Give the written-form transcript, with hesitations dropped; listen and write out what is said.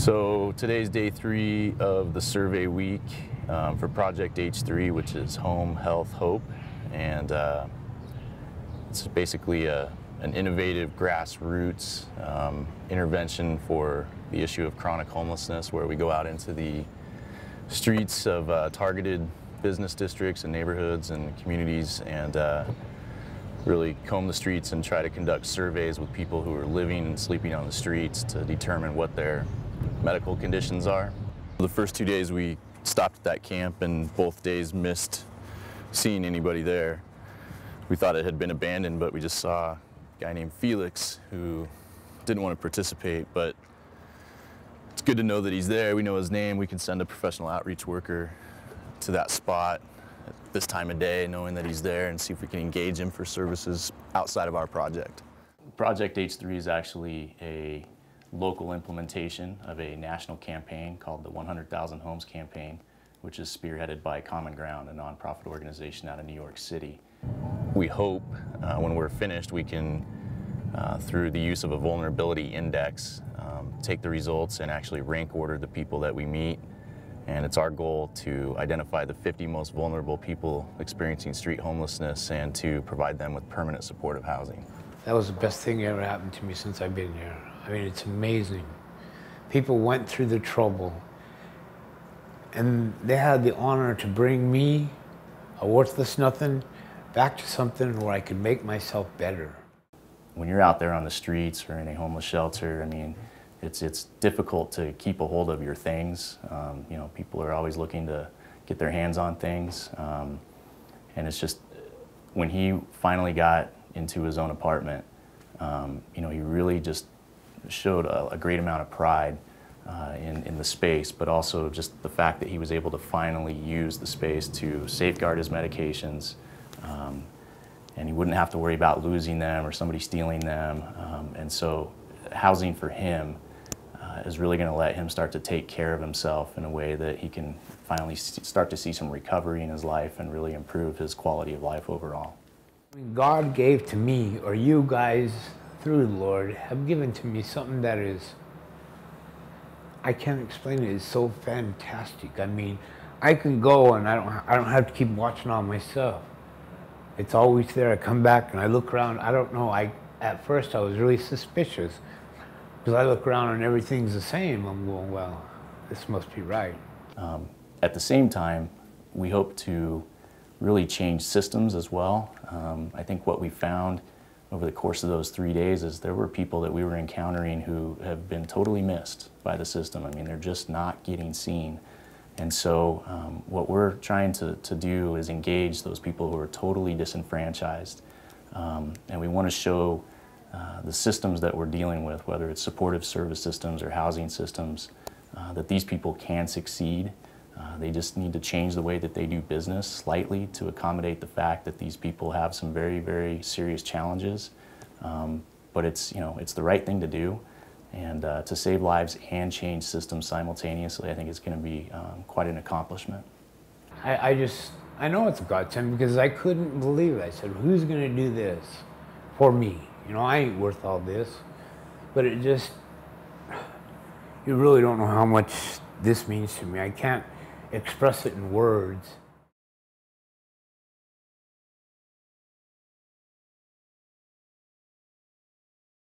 So today's day 3 of the survey week for Project H3, which is Home, Health, Hope. And it's basically an innovative grassroots intervention for the issue of chronic homelessness, where we go out into the streets of targeted business districts and neighborhoods and communities and really comb the streets and try to conduct surveys with people who are living and sleeping on the streets to determine what their medical conditions are. The first 2 days we stopped at that camp, and both days missed seeing anybody there. We thought it had been abandoned, but we just saw a guy named Felix who didn't want to participate, but it's good to know that he's there. We know his name. We can send a professional outreach worker to that spot at this time of day, knowing that he's there, and see if we can engage him for services outside of our project. Project H3 is actually a local implementation of a national campaign called the 100,000 Homes Campaign, which is spearheaded by Common Ground, a nonprofit organization out of New York City. We hope when we're finished we can, through the use of a vulnerability index, take the results and actually rank order the people that we meet. And it's our goal to identify the 50 most vulnerable people experiencing street homelessness and to provide them with permanent supportive housing. That was the best thing that ever happened to me since I've been here. I mean, it's amazing. People went through the trouble, and they had the honor to bring me, a worthless nothing, back to something where I could make myself better. When you're out there on the streets or in a homeless shelter, I mean, it's difficult to keep a hold of your things. You know, people are always looking to get their hands on things, and it's just, when he finally got into his own apartment, you know, he really just showed a great amount of pride in the space, but also just the fact that he was able to finally use the space to safeguard his medications, and he wouldn't have to worry about losing them or somebody stealing them. And so housing for him is really going to let him start to take care of himself in a way that he can finally start to see some recovery in his life and really improve his quality of life overall. God gave to me, or you guys, through the Lord, have given to me something that is, I can't explain it, it's so fantastic. I mean, I can go and I don't have to keep watching all my stuff. It's always there. I come back and I look around. I don't know, at first I was really suspicious, because I look around and everything's the same. I'm going, well, this must be right. At the same time, we hope to really change systems as well. I think what we found over the course of those 3 days is there were people that we were encountering who have been totally missed by the system. I mean, they're just not getting seen. And so what we're trying to do is engage those people who are totally disenfranchised. And we want to show the systems that we're dealing with, whether it's supportive service systems or housing systems, that these people can succeed. They just need to change the way that they do business slightly to accommodate the fact that these people have some very, very serious challenges. But it's, you know, it's the right thing to do. And to save lives and change systems simultaneously, I think it's going to be quite an accomplishment. I know it's a godsend, because I couldn't believe it. I said, who's going to do this for me? You know, I ain't worth all this. But it just, you really don't know how much this means to me. I can't express it in words.